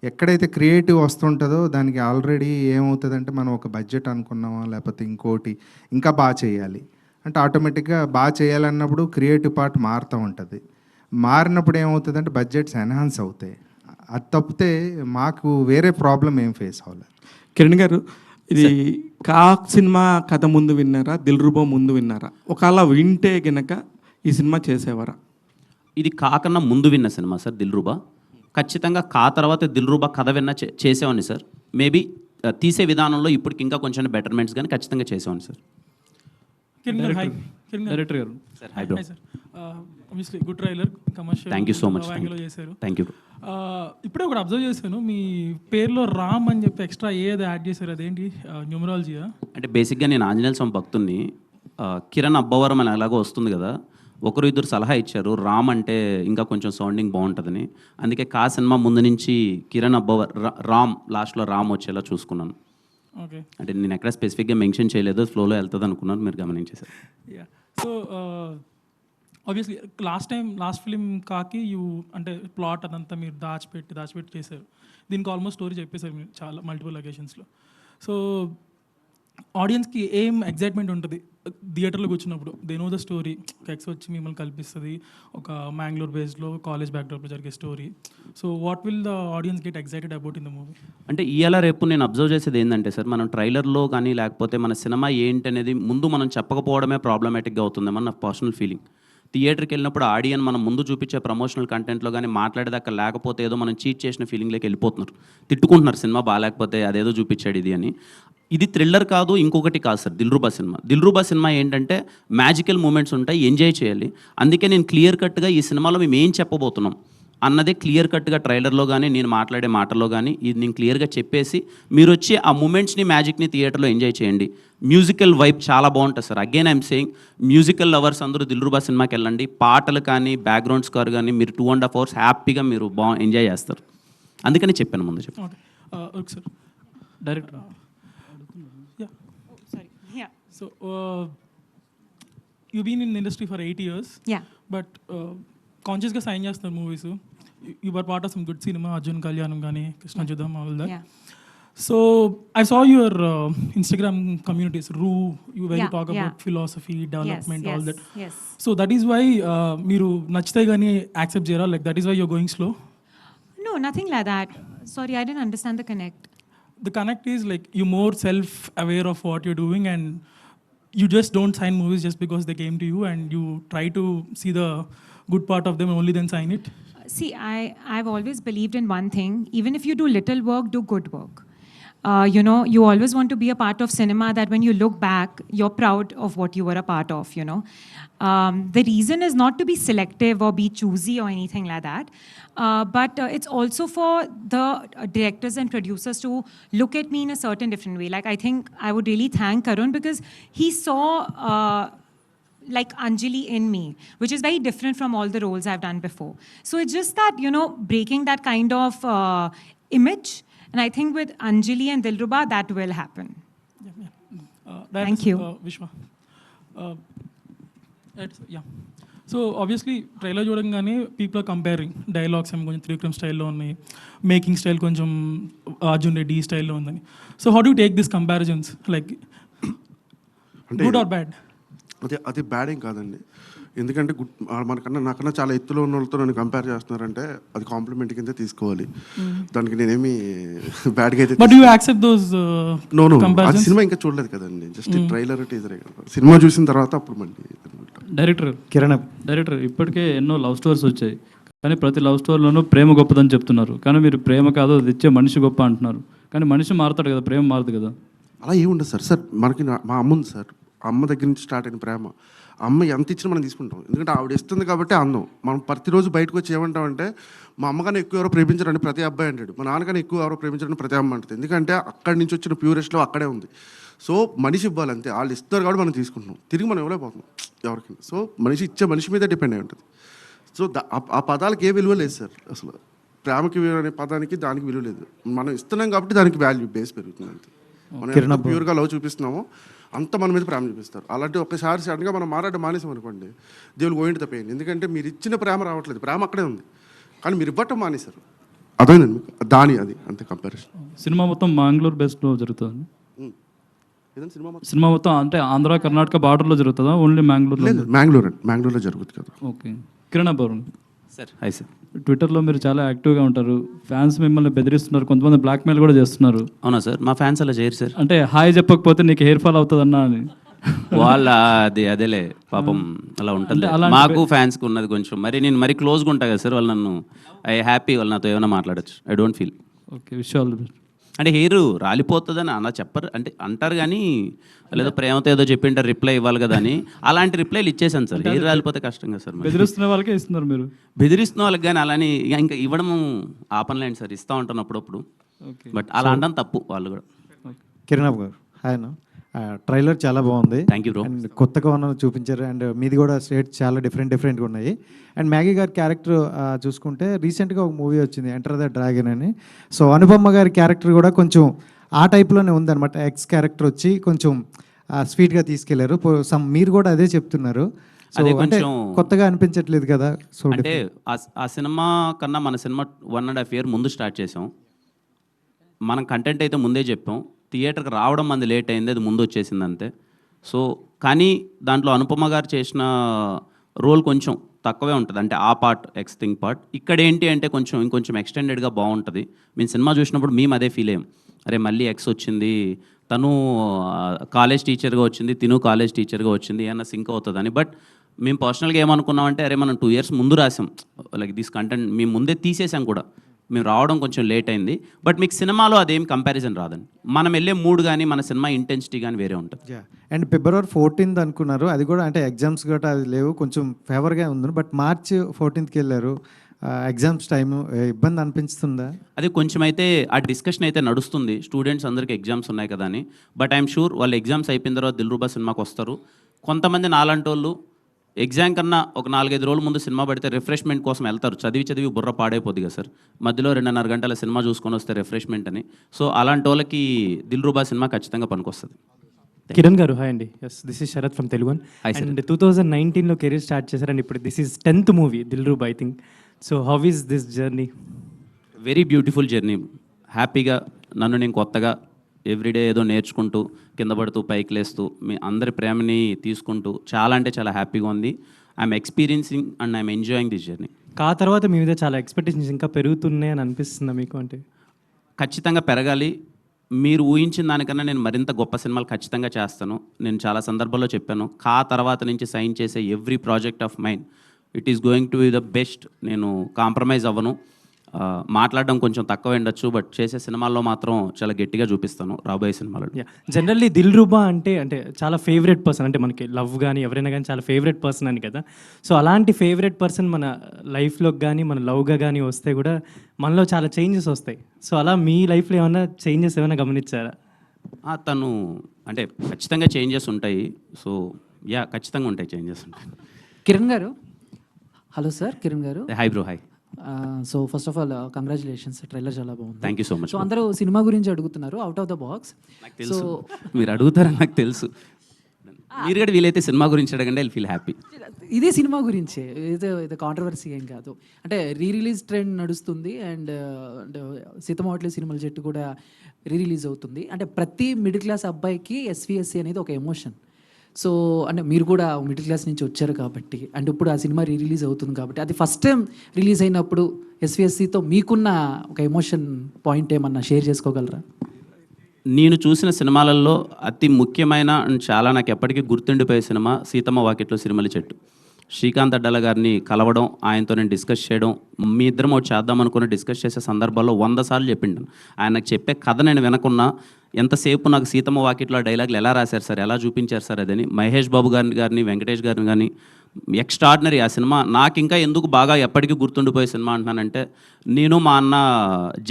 ఎక్కడైతే క్రియేటివ్ వస్తుంటుందో దానికి ఆల్రెడీ ఏమవుతుందంటే మనం ఒక బడ్జెట్ అనుకున్నామా, లేకపోతే ఇంకోటి ఇంకా బాగా చేయాలి అంటే ఆటోమేటిక్గా బాగా చేయాలన్నప్పుడు క్రియేటివ్ పార్ట్ మారుతూ ఉంటుంది. మారినప్పుడు ఏమవుతుందంటే బడ్జెట్స్ ఎన్హాన్స్ అవుతాయి. అది తప్పితే మాకు వేరే ప్రాబ్లం ఏం ఫేస్ అవ్వలేదు. కిరణ్ గారు, ఇది కాక్ సినిమా కథ ముందు విన్నారా, దిల్రుబా ముందు విన్నారా? ఒకవేళ వింటే గనక ఈ సినిమా చేసేవారా? ఇది కాకన్నా ముందు విన్న సినిమా సార్ దిల్రుబా. ఖచ్చితంగా కా తర్వాత దిల్రుబా కథ విన్న చేసేవాడిని సార్. మేబీ తీసే విధానంలో ఇప్పటికి ఇంకా కొంచెం బెటర్మెంట్స్ కానీ ఖచ్చితంగా చేసేవాడిని sir. Kiran garu, hi. Kiran garu. Director garu. Sir hi bro. Hi sir. Obviously good trailer, commercial. Thank you so much. యాంగిల్లో చేశారు. Thank you. ఇప్పుడే ఒకటి అబ్జర్వ్ చేశాను, మీ పేరులో రామ్ అని చెప్పి ఎక్స్ట్రా ఏది యాడ్ చేశారు, అదేంటి న్యూమరాలజీయా? అంటే బేసిక్గా నేను ఆంజనేయ స్వామి భక్తుడిని. కిరణ్ అబ్బవరం అని ఎలాగో వస్తుంది కదా, ఒకరు ఇద్దరు సలహా ఇచ్చారు రామ్ అంటే ఇంకా కొంచెం సౌండింగ్ బాగుంటుందని. అందుకే కా సినిమా ముందు నుంచి కిరణ్ అబ్బవర్ రామ్ లాస్ట్లో రామ్ వచ్చేలా చూసుకున్నాను. ఓకే. అంటే నేను ఎక్కడ స్పెసిఫిక్గా మెన్షన్ చేయలేదు, ఫ్లోలో వెళ్తుంది అనుకున్నాను, మీరు గమనించేశారు. Yeah. So obviously last film కాకి అంటే ప్లాట్ అదంతా మీరు దాచిపెట్టి చేశారు. దీనికి ఆల్మోస్ట్ స్టోరీ చెప్పేశారు మీరు చాలా మల్టిపుల్ లొకేషన్స్లో. సో ఆడియన్స్కి ఏం ఎగ్జైట్మెంట్ ఉంటుంది థియేటర్లో కూర్చున్నప్పుడు? దే నో ద స్టోరీ, ఒక ఎక్స్ వచ్చి మిమ్మల్ని కల్పిస్తుంది, ఒక మ్యాంగ్లూర్ బేస్డ్లో కాలేజ్ బ్యాక్డ్రాప్లో జరిగే story. So what will the audience get excited about in the movie? అంటే ఇవాళ రేపు నేను అబ్జర్వ్ చేసేది ఏంటంటే సార్, మనం ట్రైలర్లో కానీ లేకపోతే మన సినిమా ఏంటి అనేది ముందు మనం చెప్పకపోవడమే ప్రాబ్లమేటిక్గా అవుతుందేమో నా పర్సనల్ ఫీలింగ్. థియేటర్కి వెళ్ళినప్పుడు ఆడియన్ మనం ముందు చూపించే ప్రమోషనల్ కంటెంట్లో కానీ మాట్లాడేదాకా లేకపోతే ఏదో మనం చీట్ చేసిన ఫీలింగ్లోకి వెళ్ళిపోతున్నారు, తిట్టుకుంటున్నారు సినిమా బాగాలేకపోతే అదేదో చూపించాడు ఇది అని. ఇది థ్రిల్లర్ కాదు, ఇంకొకటి కాదు సార్. దిల్రూబా సినిమా ఏంటంటే మ్యాజికల్ మూమెంట్స్ ఉంటాయి, ఎంజాయ్ చేయాలి. అందుకే నేను క్లియర్ కట్గా ఈ సినిమాలో మేము ఏం చెప్పబోతున్నాం అన్నదే క్లియర్ కట్గా ట్రైలర్లో కానీ నేను మాట్లాడే మాటల్లో కానీ ఇది నేను క్లియర్గా చెప్పేసి మీరు వచ్చి ఆ మూమెంట్స్ని మ్యాజిక్ని థియేటర్లో ఎంజాయ్ చేయండి. మ్యూజికల్ వైబ్ చాలా బాగుంటుంది sir. Again I'm saying, musical lovers అందరూ దిల్రూబా సినిమాకి వెళ్ళండి. పాటలు కానీ బ్యాక్గ్రౌండ్ స్కోర్ కానీ మీరు 2.5 hours హ్యాపీగా మీరు ఎంజాయ్ చేస్తారు. అందుకని చెప్పాను ముందు చెప్పాను. Okay sir. Director. So, you've been in the industry for 8 years. Yeah. But consciously sign చేస్తున్నారు movies. You were part of some good cinema, Arjun Kalyanam gaani, Krishna Judam, all that. Yeah. So, I saw your Instagram communities, where you talk Yeah. about philosophy, development, all that. Yes. So, that is why మీరు నచ్చితే కానీ accept చేయరా? Like, that is why you're going slow? No, nothing like that. Sorry, I didn't understand the connect. The connect is like you're more self-aware of what you're doing, and you just don't sign movies just because they came to you, and you try to see the good part of them and only then sign it. See, I've always believed in one thing. Even if you do little work, do good work. You always want to be a part of cinema that when you look back, you're proud of what you were a part of, The reason is not to be selective or be choosy or anything like that. But it's also for the directors and producers to look at me in a certain different way. Like, I think I would really thank Karun because he saw like Anjali in me, which is very different from all the roles I've done before. So it's just that, breaking that kind of image. And I think with Anjali and Dilruba, that will happen. Thank you. Vishwa. So obviously trailer చూడంగానే people are comparing dialogues ఏమో కొంచెం త్రివిక్రమ్ స్టైల్లో ఉన్నాయి, making style కొంచెం అర్జున్ రెడ్డి స్టైల్లో ఉందని. So how do take this comparisons, like good or bad? అది bad ఏం కాదండి. ఎందుకంటే నాకన్నా చాలా ఎత్తులో ఉన్న వాళ్ళతో నన్ను కంపేర్ చేస్తున్నారంటే అది కాంప్లిమెంట్ కింద తీసుకోవాలి. దానికి నేనేమి బ్యాడ్గా అయితే అది సినిమా ఇంకా చూడలేదు కదండి, జస్ట్ ట్రైలర్ టీజరే కదా. సినిమా చూసిన తర్వాత అప్పుడు మళ్ళీ. డైరెక్టర్ ఇప్పటికే ఎన్నో లవ్ స్టోరీస్ వచ్చాయి, కానీ ప్రతి లవ్ స్టోరీలోనూ ప్రేమ గొప్పదని చెప్తున్నారు. కానీ మీరు ప్రేమ కాదు, అది ఇచ్చే మనిషి గొప్ప అంటున్నారు. కానీ మనిషి మారుతాడు కదా, ప్రేమ మారదు కదా. అలా ఏముండదు సార్. మనకి మా అమ్మ ఉంది సార్, అమ్మ దగ్గర నుంచి స్టార్ట్ అయిన ప్రేమ. అమ్మ ఎంత ఇచ్చినా మనం తీసుకుంటాం, ఎందుకంటే ఆవిడ ఇస్తుంది కాబట్టి అందం. మనం ప్రతిరోజు బయటకు వచ్చి ఏమంటామంటే మా అమ్మగానే ఎక్కువ ఎవరో ప్రేమించారని ప్రతి అబ్బాయి అంటాడు, మా నాన్నగానే ఎక్కువ ఎవరో ప్రేమించారని ప్రతి అమ్మ అంటుంది. ఎందుకంటే అక్కడి నుంచి వచ్చిన ప్యూరెస్ట్లో అక్కడే ఉంది. సో మనిషి ఇవ్వాలి అంతే, వాళ్ళు ఇస్తారు కాబట్టి మనం తీసుకుంటున్నాం, తిరిగి మనం ఇవ్వలేకపోతున్నాం ఎవరికి. సో మనిషి ఇచ్చే మనిషి మీద డిపెండ్ అయి ఉంటుంది. సో ఆ పదాలకు ఏ విలువ లేదు సార్. అసలు ప్రేమకి విలువ అనే పదానికి దానికి విలువ లేదు. మనం ఇస్తున్నాం కాబట్టి దానికి వాల్యూ బేస్ పెరుగుతుంది అంతే. మనం ఎంత ప్యూర్గా లవ్ చూపిస్తున్నామో అంత మన మీద ప్రేమ చూపిస్తారు. అలాంటి ఒక్కసారి సడన్గా మనం మాట్లాడడం మానేసాం అనుకోండి, దేవుడు గోయింటి తప్పేయండి. ఎందుకంటే మీరు ఇచ్చిన ప్రేమ రావట్లేదు, ప్రేమ అక్కడే ఉంది, కానీ మీరు ఇవ్వటం మానేశారు. అదేనండి మీకు అది అంతే కంపారిజన్. సినిమా మొత్తం మ్యాంగ్లూర్ బేస్డ్లో జరుగుతుంది. సినిమా మొత్తం అంటే ఆంధ్ర కర్ణాటక బార్డర్లో జరుగుతుందా, ఓన్లీ మ్యాంగ్లూర్లో? మ్యాంగ్లూర్లో జరుగుతుంది కదా. Okay. Kiran Abbavaram sir. Hi sir. ట్విట్టర్లో మీరు చాలా యాక్టివ్గా ఉంటారు, ఫ్యాన్స్ మిమ్మల్ని బెదిరిస్తున్నారు, కొంతమంది బ్లాక్మెయిల్ కూడా చేస్తున్నారు. అవునా సార్? మా ఫ్యాన్స్ అలా చేయరు సార్. అంటే హాయ్ చెప్పకపోతే నీకు హెయిర్ ఫాల్ అవుతుందన్నా అని. వాళ్ళ అదేలే పాపం అలా ఉంటుంది. మాకు ఫ్యాన్స్కి ఉన్నది కొంచెం నేను మరీ క్లోజ్గా ఉంటాను కదా సార్. వాళ్ళు నన్ను హ్యాపీ, వాళ్ళు నాతో ఏమైనా మాట్లాడచ్చు. I don't feel. Okay, wish all the best. అంటే హెయిర్ రాలిపోతుందని అలా చెప్పరు, అంటే అంటారు కానీ లేదా ప్రేమతో ఏదో చెప్పింటారు రిప్లై ఇవ్వాలి కదా అని, అలాంటి రిప్లైలు ఇచ్చేసాను సార్. హెయిర్ రాలిపోతే కష్టంగా సార్. బెదిరిస్తున్న వాళ్ళకే ఇస్తున్నారు మీరు. బెదిరిస్తున్న వాళ్ళకి కానీ అలాని ఇంకా ఇవ్వడం ఆపనలేండి సార్, ఇస్తూ ఉంటాను అప్పుడప్పుడు. బట్ అలా అనడం తప్పు వాళ్ళు కూడా. కిరణ్ గారు హాయ్ అన్న, ట్రైలర్ చాలా బాగుంది. Thank you bro. అండ్ కొత్తగా ఉన్న చూపించారు, అండ్ మీది కూడా స్టేట్ చాలా డిఫరెంట్గా ఉన్నాయి. అండ్ మ్యాగీ గారి క్యారెక్టర్ చూసుకుంటే రీసెంట్గా ఒక మూవీ వచ్చింది ఎంటర్ ద డ్రాగన్ అని. సో అనుపమ గారి క్యారెక్టర్ కూడా కొంచెం ఆ టైప్లోనే ఉందన్నమాట. ఎక్స్ క్యారెక్టర్ వచ్చి కొంచెం స్వీట్గా తీసుకెళ్లారు. మీరు కూడా అదే చెప్తున్నారు. సో అదే అంటే కొంచెం కొత్తగా అనిపించట్లేదు కదా. సో అంటే ఆ సినిమా కన్నా మన సినిమా 1.5 year ముందు స్టార్ట్ చేసాం. మనం కంటెంట్ అయితే ముందే చెప్పాం, థియేటర్కి రావడం మంది లేట్ అయింది, అది ముందు వచ్చేసింది అంతే. సో కానీ దాంట్లో అనుపమ గారు చేసిన రోల్ కొంచెం తక్కువే ఉంటుంది, అంటే ఆ పార్ట్ ఎక్స్ థింగ్ పార్ట్. ఇక్కడ ఏంటి అంటే ఇంకొంచెం ఎక్స్టెండెడ్గా బాగుంటుంది. మేము సినిమా చూసినప్పుడు మేము అదే ఫీల్ అయ్యాం, అరే మళ్ళీ ఎక్స్ వచ్చింది, తను కాలేజ్ టీచర్గా వచ్చింది, తిను కాలేజ్ టీచర్గా వచ్చింది, ఏమన్నా సింక్ అవుతుందని. బట్ మేము పర్సనల్గా ఏమనుకున్నామంటే అరే మనం 2 years ముందు రాసాం, లైక్ దిస్ కంటెంట్ మేము ముందే తీసేసాం కూడా, మేము రావడం కొంచెం లేట్ అయింది. బట్ మీకు సినిమాలో అదేం కంపారిజన్ రాదండి, మనం వెళ్ళే మూడ్ కానీ మన సినిమా ఇంటెన్సిటీ కానీ వేరే ఉంటుంది. అండ్ February 14th అనుకున్నారు, అది కూడా అంటే ఎగ్జామ్స్ గట్రా అది లేవు, కొంచెం ఫేవర్గా ఉంది. బట్ March 14th వెళ్ళారు, ఎగ్జామ్స్ టైము, ఇబ్బంది అనిపిస్తుందా? అది కొంచెం అయితే ఆ డిస్కషన్ అయితే నడుస్తుంది, స్టూడెంట్స్ అందరికీ ఎగ్జామ్స్ ఉన్నాయి కదా అని. బట్ ఐఎమ్ షూర్ వాళ్ళు ఎగ్జామ్స్ అయిపోయిన తర్వాత దిల్రూబా సినిమాకి వస్తారు. కొంతమంది నాలాంటి వాళ్ళు ఎగ్జామ్ కన్నా ఒక 4-5 రోజుల ముందు సినిమా పడితే రిఫ్రెష్మెంట్ కోసం వెళ్తారు, చదివి బుర్ర పాడైపోద్ది కదా సార్, మధ్యలో 2.5 గంటల సినిమా చూసుకొని వస్తే రిఫ్రెష్మెంట్ అని. సో అలాంటి వాళ్ళకి దిల్రూబా సినిమా ఖచ్చితంగా పనికొస్తుంది. కిరణ్ గారు హాయ్ అండి. Yes, this is Sarath from Telugu. And 2019లో కెరీర్ స్టార్ట్ చేశారు, అండ్ ఇప్పుడు this is 10th movie Dilruba I think. So how is this journey? Very beautiful journey. హ్యాపీగా నన్ను నేను కొత్తగా ఎవ్రీడే ఏదో నేర్చుకుంటూ కింద పడుతూ పైకి లేస్తూ మీ అందరి ప్రేమని తీసుకుంటూ చాలా అంటే చాలా హ్యాపీగా ఉంది. I'm experiencing and I'm enjoying this journey. తర్వాత మీ మీద చాలా ఎక్స్పెక్టేషన్స్ ఇంకా పెరుగుతున్నాయి అని అనిపిస్తుందా మీకు? అంటే ఖచ్చితంగా పెరగాలి. మీరు ఊహించిన దానికన్నా నేను మరింత గొప్ప సినిమాలు ఖచ్చితంగా చేస్తాను. నేను చాలా సందర్భాల్లో చెప్పాను, తర్వాత నుంచి సైన్ చేసే every project of mind it is going to be the best. నేను కాంప్రమైజ్ అవ్వను. మాట్లాడడం కొంచెం తక్కువ ఉండొచ్చు, బట్ చేసే సినిమాల్లో మాత్రం చాలా గట్టిగా చూపిస్తాను రాబోయే సినిమాలో. జనరల్లీ దిల్రూబా అంటే చాలా ఫేవరెట్ పర్సన్, అంటే మనకి లవ్ కానీ ఎవరైనా కానీ చాలా ఫేవరెట్ పర్సన్ అని కదా. సో అలాంటి ఫేవరెట్ పర్సన్ మన లైఫ్లోకి కానీ మన లవ్గా కానీ వస్తే కూడా మనలో చాలా చేంజెస్ వస్తాయి. సో అలా మీ లైఫ్లో ఏమైనా చేంజెస్ ఏమైనా గమనించారా? తను అంటే ఖచ్చితంగా చేంజెస్ ఉంటాయి. సో ఖచ్చితంగా ఉంటాయి, చేంజెస్ ఉంటాయి. కిరణ్ గారు hello sir. Kiran garu hi bro. Hi. So first of all congratulations, trailer చాలా బాగుంది. Thank you so much. So అందరూ సినిమా గురించి అడుగుతున్నారు అవుట్ ఆఫ్ ద బాక్స్. నాకు తెలుసు మీరు అడుగుతారని నాకు తెలుసు. మీరు కూడా వీలైతే సినిమా గురించి అడగండి, ఐ ఫీల్ హ్యాపీ. ఇదే సినిమా గురించే, ఇది కాంట్రవర్సీ ఏం కాదు. అంటే రిలీజ్ ట్రెండ్ నడుస్తుంది, అండ్ సీతమ్మవాకిలి సినిమాల చెట్టు కూడా రిలీజ్ అవుతుంది. అంటే ప్రతి మిడిల్ క్లాస్ అబ్బాయికి ఎస్విఎస్సి అనేది ఒక ఎమోషన్. సో అంటే మీరు కూడా మిడిల్ క్లాస్ నుంచి వచ్చారు కాబట్టి, అండ్ ఇప్పుడు ఆ సినిమా రిలీజ్ అవుతుంది కాబట్టి, అది ఫస్ట్ టైం రిలీజ్ అయినప్పుడు ఎస్విఎస్సితో మీకున్న ఒక ఎమోషన్ పాయింట్ ఏమన్నా షేర్ చేసుకోగలరా? నేను చూసిన సినిమాలలో అతి ముఖ్యమైన అండ్ చాలా నాకు ఎప్పటికీ గుర్తుండిపోయే సినిమా సీతమ్మ వాకిట్లో సిరిమల్లి చెట్టు. శ్రీకాంత్ అడ్డాల గారిని కలవడం, ఆయనతో నేను డిస్కస్ చేయడం, మీ ఇద్దరం ఒకటి చేద్దాం అనుకుని డిస్కస్ చేసే సందర్భాల్లో 100 సార్లు చెప్పిండాను. ఆయన నాకు చెప్పే కథ నేను వినకున్నా ఎంతసేపు నాకు సీతమ్మ వాకిట్లో డైలాగులు ఎలా రాశారు సార్, ఎలా చూపించారు సార్ అదని. మహేష్ బాబు గారిని వెంకటేష్ గారిని కానీ ఎక్స్ట్రాడినరీ ఆ సినిమా. నాకు ఇంకా ఎందుకు బాగా ఎప్పటికీ గుర్తుండిపోయే సినిమా అంటున్నానంటే, నేను మా అన్న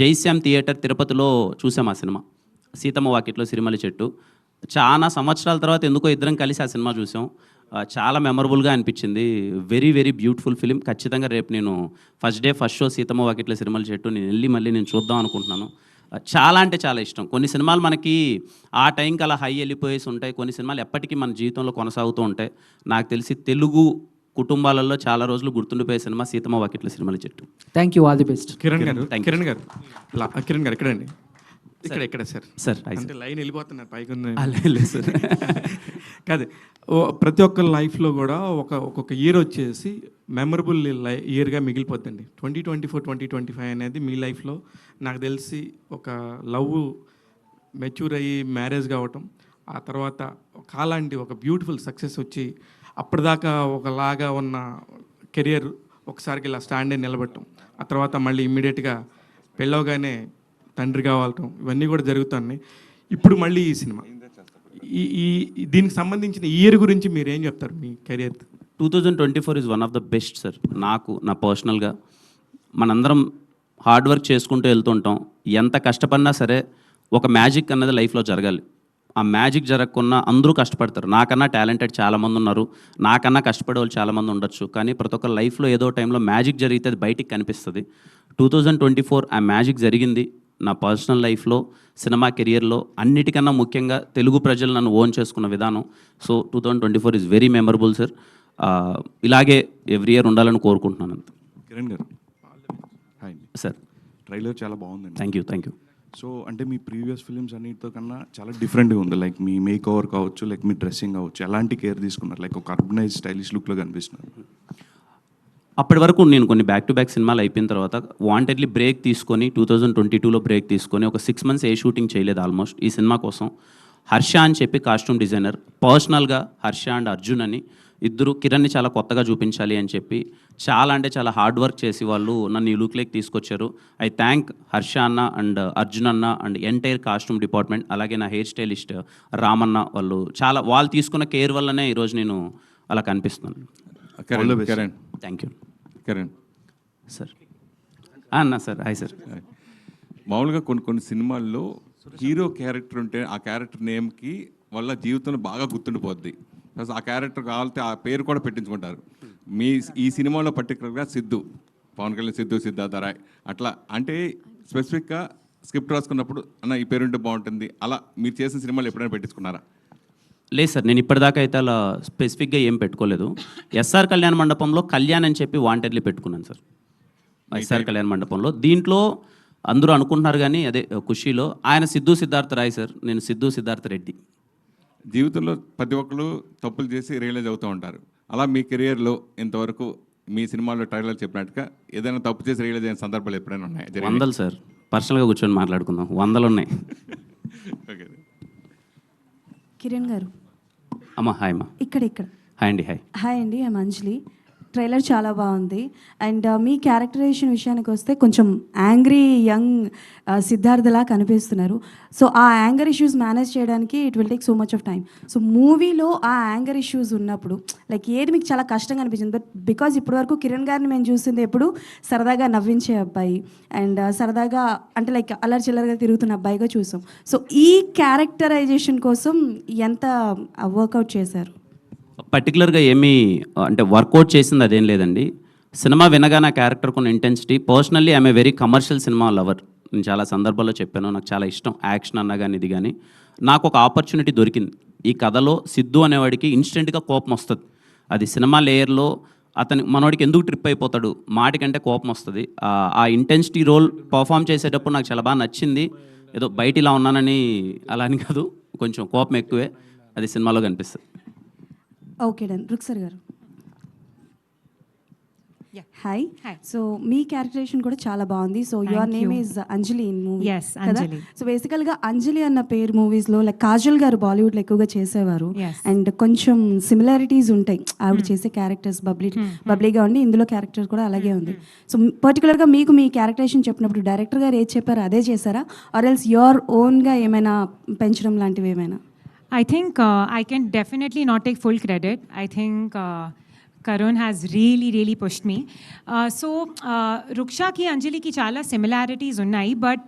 జైశ్యామ్ థియేటర్ తిరుపతిలో చూసాం ఆ సినిమా సీతమ్మ వాకిట్లో సిరిమల్లి చెట్టు. చాలా సంవత్సరాల తర్వాత ఎందుకో ఇద్దరం కలిసి ఆ సినిమా చూసాం. చాలా మెమరబుల్గా అనిపించింది. Very very beautiful film. ఖచ్చితంగా రేపు నేను ఫస్ట్ షో సీతమ్మ వాకిట్లో సిరిమల్లి చెట్టు నేను వెళ్ళి మళ్ళీ నేను చూద్దాం అనుకుంటున్నాను. చాలా అంటే చాలా ఇష్టం. కొన్ని సినిమాలు మనకి ఆ టైంకి అలా హై వెళ్ళిపోయేసి ఉంటాయి, కొన్ని సినిమాలు ఎప్పటికీ మన జీవితంలో కొనసాగుతూ ఉంటాయి. నాకు తెలిసి తెలుగు కుటుంబాలలో చాలా రోజులు గుర్తుండిపోయే సినిమా సీతమ్మ వాకిట్లో సిరిమల్లి చెట్టు. Thank you, all the best. Kiran గారు ఎక్కడండి? ఇక్కడ సార్ అంటే లైన్ వెళ్ళిపోతున్నారు పైకి సార్. కాదు, ప్రతి ఒక్క లైఫ్లో కూడా ఒక్కొక్క ఇయర్ వచ్చేసి మెమరబుల్ ఇయర్గా మిగిలిపోద్దండి. 2024, 2025 అనేది మీ లైఫ్లో నాకు తెలిసి ఒక లవ్ మెచ్యూర్ అయ్యి మ్యారేజ్ కావటం, ఆ తర్వాత కాలాంటి ఒక బ్యూటిఫుల్ సక్సెస్ వచ్చి అప్పటిదాకా ఒకలాగా ఉన్న కెరియర్ ఒకసారికి ఇలా స్టాండ్ అయి నిలబడటం, ఆ తర్వాత మళ్ళీ ఇమ్మీడియట్గా పెళ్ళవగానే తండ్రి కావటం ఇవన్నీ కూడా జరుగుతున్నాయి. ఇప్పుడు మళ్ళీ ఈ సినిమా దీనికి సంబంధించిన ఇయర్ గురించి మీరు ఏం చెప్తారు మీ career? 2024 is one of the best sir. నా పర్సనల్గా మనందరం హార్డ్ వర్క్ చేసుకుంటూ వెళ్తుంటాం. ఎంత కష్టపడినా సరే ఒక మ్యాజిక్ అన్నది లైఫ్లో జరగాలి. ఆ మ్యాజిక్ జరగకుండా అందరూ కష్టపడతారు. నాకన్నా టాలెంటెడ్ చాలామంది ఉన్నారు, నాకన్నా కష్టపడే వాళ్ళు చాలామంది ఉండొచ్చు. కానీ ప్రతి ఒక్క లైఫ్లో ఏదో టైంలో మ్యాజిక్ జరిగితే అది బయటికి కనిపిస్తుంది. 2024 ఆ మ్యాజిక్ జరిగింది నా పర్సనల్ లైఫ్లో, సినిమా కెరియర్లో. అన్నిటికన్నా ముఖ్యంగా తెలుగు ప్రజలు నన్ను ఓన్ చేసుకున్న విధానం. So 2024 is very memorable sir. ఇలాగే ఎవ్రీ ఇయర్ ఉండాలని కోరుకుంటున్నాను అంతే. Kiran garu hi sir. Trailer చాలా బాగుందండి. Thank you. సో అంటే మీ ప్రీవియస్ ఫిలిమ్స్ అన్నిటితో కన్నా చాలా డిఫరెంట్గా ఉంది. లైక్ మీ మేక్ ఓవర్ కావచ్చు, లైక్ మీ డ్రెస్సింగ్ కావచ్చు, ఎలాంటి కేర్ తీసుకున్నారు? లైక్ ఒక అర్బనైజ్ స్టైలిష్ లుక్లో కనిపిస్తున్నారు. అప్పటి వరకు నేను కొన్ని బ్యాక్ టు బ్యాక్ సినిమాలు అయిపోయిన తర్వాత వాంటెడ్లీ బ్రేక్ తీసుకొని 2022లో బ్రేక్ తీసుకొని ఒక 6 months ఏ షూటింగ్ చేయలేదు ఆల్మోస్ట్. ఈ సినిమా కోసం హర్ష అని చెప్పి కాస్ట్యూమ్ డిజైనర్, పర్సనల్గా హర్ష అండ్ అర్జున్ అని ఇద్దరు కిరణ్ని చాలా కొత్తగా చూపించాలి అని చెప్పి చాలా అంటే చాలా హార్డ్ వర్క్ చేసి వాళ్ళు నన్ను ఈ లుక్లోకి తీసుకొచ్చారు. ఐ థ్యాంక్ హర్ష అన్న అండ్ అర్జున్ అన్న అండ్ ఎంటైర్ కాస్ట్యూమ్ డిపార్ట్మెంట్, అలాగే నా హెయిర్ స్టైలిస్ట్ రామన్న. వాళ్ళు తీసుకున్న కేర్ వల్లనే ఈరోజు నేను అలా కనిపిస్తున్నాను. Thank you. కిరణ్ సార్. అన్న సార్. Hi sir. మామూలుగా కొన్ని సినిమాల్లో హీరో క్యారెక్టర్ ఉంటే ఆ క్యారెక్టర్ నేమ్కి వాళ్ళ జీవితంలో బాగా గుర్తుండిపోద్ది. ప్లస్ ఆ క్యారెక్టర్ కావాలంటే ఆ పేరు కూడా పెట్టించుకుంటారు. ఈ సినిమాలో పర్టికులర్గా సిద్ధు, పవన్ కళ్యాణ్ సిద్ధు, సిద్ధార్థ రాయ్ అట్లా అంటే స్పెసిఫిక్గా స్క్రిప్ట్ రాసుకున్నప్పుడు అన్న ఈ పేరుంటే బాగుంటుంది, అలా మీరు చేసిన సినిమాలు ఎప్పుడైనా పెట్టించుకున్నారా? లేదు సార్, నేను ఇప్పటిదాకా అయితే అలా స్పెసిఫిక్గా ఏం పెట్టుకోలేదు. ఎస్ఆర్ కళ్యాణ మండపంలో కళ్యాణ్ అని చెప్పి వాంటెడ్లీ పెట్టుకున్నాను సార్. ఎస్ఆర్ కళ్యాణ మండపంలో దీంట్లో అందరూ అనుకుంటున్నారు కానీ అదే ఖుషీలో ఆయన సిద్ధార్థ రాయ్ సార్, నేను సిద్ధార్థ రెడ్డి. జీవితంలో ప్రతి ఒక్కరు తప్పులు చేసి రియలైజ్ అవుతూ ఉంటారు. అలా మీ కెరియర్లో ఇంతవరకు మీ సినిమాలో ట్రైలర్ చెప్పినట్టుగా ఏదైనా తప్పు చేసి రియలైజ్ అయిన సందర్భాలు ఎప్పుడైనా ఉన్నాయి? 100 సార్. పర్సనల్గా కూర్చొని మాట్లాడుకుందాం. 100 ఉన్నాయి. ఓకే. కిరణ్ గారు. అమ్మా హాయ్ అమ్మా. ఇక్కడ హాయ్ అండి. హాయ్ అండి, ఐఎమ్ అంజలి. ట్రైలర్ చాలా బాగుంది. అండ్ మీ క్యారెక్టరైజేషన్ విషయానికి వస్తే కొంచెం యాంగ్రీ యంగ్ సిద్ధార్థలా కనిపిస్తున్నారు. సో ఆ యాంగర్ ఇష్యూస్ మేనేజ్ చేయడానికి it will take so much of time. So మూవీలో ఆ యాంగర్ ఇష్యూస్ ఉన్నప్పుడు లైక్ ఏది మీకు చాలా కష్టంగా అనిపించింది? బట్ బికాజ్ ఇప్పటివరకు కిరణ్ గారిని మేము చూసింది ఎప్పుడు సరదాగా నవ్వించే అబ్బాయి అండ్ సరదాగా అంటే లైక్ అల్లరి చిల్లరగా తిరుగుతున్న అబ్బాయిగా చూసాం. సో ఈ క్యారెక్టరైజేషన్ కోసం ఎంత వర్కౌట్ చేశారు? పర్టికులర్గా ఏమీ అంటే వర్కౌట్ చేసింది అదేం లేదండి. సినిమా వినగా నా క్యారెక్టర్ కొన్ని intensity. Personally I'm a very commercial cinema lover. నేను చాలా సందర్భాల్లో చెప్పాను, నాకు చాలా ఇష్టం యాక్షన్ అన్నా కానీ ఇది కానీ. నాకు ఒక ఆపర్చునిటీ దొరికింది. ఈ కథలో సిద్ధు అనేవాడికి ఇన్స్టెంట్గా కోపం వస్తుంది. అది సినిమా లేయర్లో మనవాడికి ఎందుకు ట్రిప్ అయిపోతాడు, మాటికంటే కోపం వస్తుంది. ఆ ఇంటెన్సిటీ రోల్ పర్ఫామ్ చేసేటప్పుడు నాకు చాలా బాగా నచ్చింది. ఏదో బయట ఇలా ఉన్నానని అలా అని కాదు, కొంచెం కోపం ఎక్కువే. అది సినిమాలో కనిపిస్తుంది. Okay done. రుక్సర్ గారు. హాయ్. సో మీ క్యారెక్టరేషన్ కూడా చాలా బాగుంది. So your name is Anjali in movie కదా? సో బేసికల్గా అంజలి అన్న పేరు మూవీస్లో లైక్ కాజల్ గారు బాలీవుడ్లో ఎక్కువగా చేసేవారు. అండ్ కొంచెం సిమిలారిటీస్ ఉంటాయి ఆవిడ చేసే క్యారెక్టర్స్. బబ్లీగా ఉండి ఇందులో క్యారెక్టర్ కూడా అలాగే ఉంది. సో పర్టికులర్గా మీకు మీ క్యారెక్టరేషన్ చెప్పినప్పుడు డైరెక్టర్ గారు ఏది చెప్పారో అదే చేశారా, ఆర్ ఎల్స్ యువర్ ఓన్గా ఏమైనా పెంచడం లాంటివి ఏమైనా? I think I can definitely not take full credit. I think Karun has really pushed me. Ruksha ki Anjali ki chala similarities unnai, but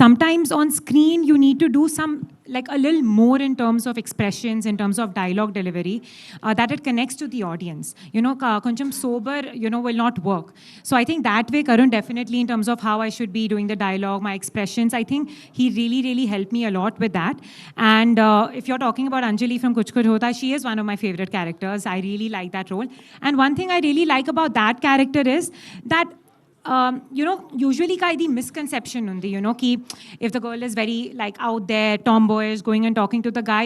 sometimes on screen you need to do some like a little more in terms of expressions, in terms of dialogue delivery, that it connects to the audience. Koncham sober, will not work. So I think that way Karun definitely, in terms of how I should be doing the dialogue, my expressions, I think he really helped me a lot with that. And if you're talking about Anjali from Kuch Kuch Hota, she is one of my favorite characters. I really like that role. And one thing I really like about that character is that usually the misconception undi, ki if the girl is very like out there, tomboyish, going and talking to the guy,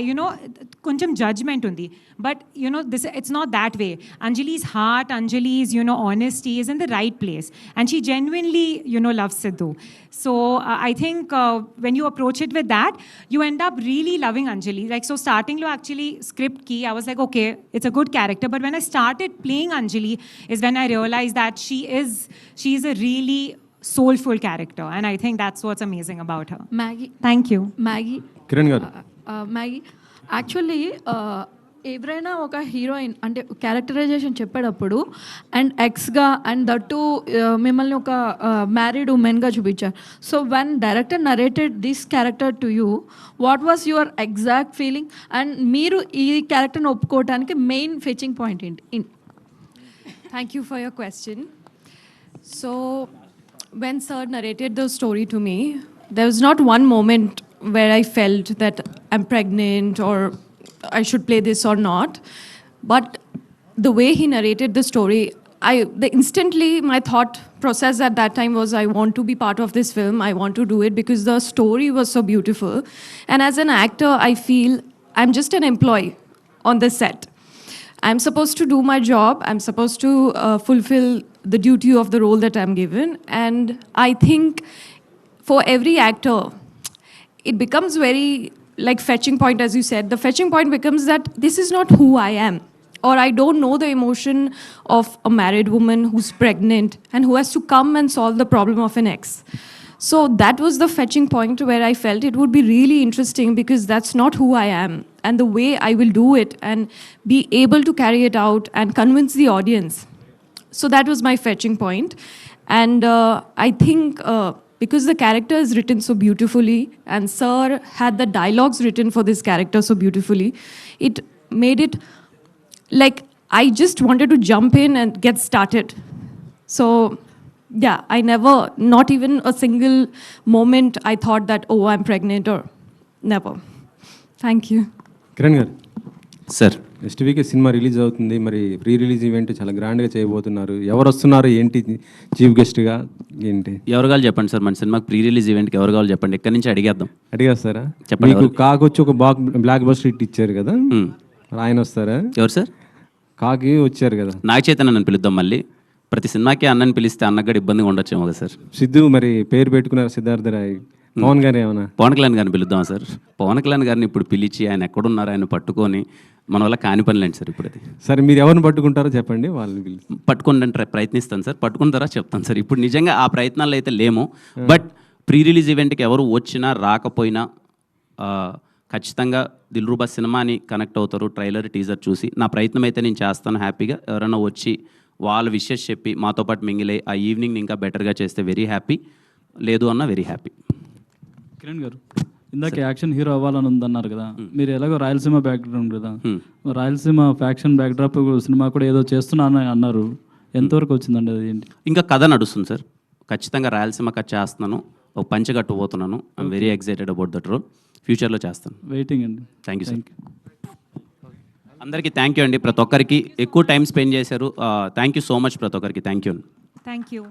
koncham judgment undi. But it's not that way. Anjali's heart, Anjali's honesty is in the right place, and she genuinely loves Sidhu. So I think when you approach it with that, you end up really loving Anjali. Like, so starting lo actually script ki I was like, okay, it's a good character, but when I started playing Anjali is when I realized that she is a really soulful character. And I think that's what's amazing about her. Maggi Thank you. Maggi Kiran గారు Maggi actually ఎవరైనా ఒక heroine అంటే characterisation చెప్పేటప్పుడు and ఎక్స్గా and that మిమ్మల్ని ఒక married ఉమెన్గా చూపించారు. So when director narrated this character to you, what was your exact feeling and మీరు ఈ క్యారెక్టర్ని ఒప్పుకోవడానికి మెయిన్ ఫెచింగ్ పాయింట్ ఏంటి? Thank you for your question. So, when Sir narrated the story to me, there was not one moment where I felt that I'm pregnant or I should play this or not. But the way he narrated the story, instantly my thought process at that time was, I want to be part of this film. I want to do it because the story was so beautiful. And as an actor, I feel I'm just an employee on the set. I'm supposed to do my job. I'm supposed to fulfill the duty of the role that I'm given. And I think for every actor, it becomes very like fetching point, as you said. The fetching point becomes that this is not who I am, or I don't know the emotion of a married woman who's pregnant and who has to come and solve the problem of an ex. So that was the fetching point where I felt it would be really interesting because that's not who I am. And the way I will do it and be able to carry it out and convince the audience. So that was my fetching point. And I think because the character is written so beautifully and Sir had the dialogues written for this character so beautifully, it made it like I just wanted to jump in and get started. So yeah, I never, not even a single moment I thought that, oh, I'm pregnant or never. Thank you. Kiran garu sir next week సినిమా release అవుతుంది, మరి pre release event చాలా గ్రాండ్గా చేయబోతున్నారు. ఎవరు వస్తున్నారు, ఏంటి chief గెస్ట్గా, ఏంటి ఎవరు కావాలి చెప్పండి సార్. మన సినిమాకి ప్రీ రిలీజ్ ఈవెంట్కి ఎవరు కావాలి చెప్పండి, ఎక్కడి నుంచి అడిగేద్దాం. అడిగేస్తారా? చెప్పండి. మీకు కాకొచ్చి ఒక బ్లాక్ బస్టర్ హిట్ ఇచ్చారు కదా, ఆయన వస్తారా? ఎవరు సార్? కాకి వచ్చారు కదా, నాగ చైతన్య నన్ను పిలుద్దాం. మళ్ళీ ప్రతి సినిమాకి అన్నని పిలిస్తే అన్నకు కూడా ఇబ్బందిగా ఉండొచ్చేమో కదా సార్. సిద్ధు మరి పేరు పెట్టుకున్నారు సిద్ధార్థ రాయ్. పవన్ గారు ఏమన్నా? పవన్ కళ్యాణ్ గారిని పిలుద్దాం సార్. పవన్ కళ్యాణ్ గారిని ఇప్పుడు పిలిచి ఆయన ఎక్కడున్నారు ఆయన పట్టుకొని మన వల్ల కాని పనిలేండి సార్ ఇప్పుడు అది. సరే మీరు ఎవరిని పట్టుకుంటారో చెప్పండి, వాళ్ళని పిలిచి పట్టుకుంటే ప్రయత్నిస్తాను సార్. పట్టుకుంటారా చెప్తాను సార్. ఇప్పుడు నిజంగా ఆ ప్రయత్నాలు అయితే లేము. బట్ ప్రీ రిలీజ్ ఈవెంట్కి ఎవరు వచ్చినా రాకపోయినా ఖచ్చితంగా దిల్రూబా సినిమాని కనెక్ట్ అవుతారు. ట్రైలర్ టీజర్ చూసి నా ప్రయత్నం అయితే నేను చేస్తాను. హ్యాపీగా ఎవరైనా వచ్చి వాళ్ళ విషెస్ చెప్పి మాతో పాటు మింగిలే ఆ ఈవినింగ్ ఇంకా బెటర్గా చేస్తే వెరీ హ్యాపీ, లేదు అన్న వెరీ హ్యాపీ. కిరణ్ గారు ఇందాక యాక్షన్ హీరో అవ్వాలని ఉందన్నారు కదా, మీరు ఎలాగో రాయలసీమ బ్యాక్గ్రౌండ్ కదా, రాయలసీమ ఫ్యాక్షన్ బ్యాక్డ్రాప్ సినిమా కూడా ఏదో చేస్తున్నాను అన్నారు, ఎంతవరకు వచ్చిందండి అది? ఏంటి ఇంకా కథ నడుస్తుంది సార్. ఖచ్చితంగా రాయలసీమ కథ చేస్తున్నాను, ఒక పంచగట్టుపోతున్నాను. I'm very excited about that role. ఫ్యూచర్లో చేస్తాను. వెయిటింగ్ అండి. Thank you sir. అందరికీ థ్యాంక్ యూ అండి. ప్రతి ఒక్కరికి ఎక్కువ టైం స్పెండ్ చేశారు. థ్యాంక్ యూ సో మచ్ ప్రతి ఒక్కరికి. థ్యాంక్ యూ అండి. Thank you.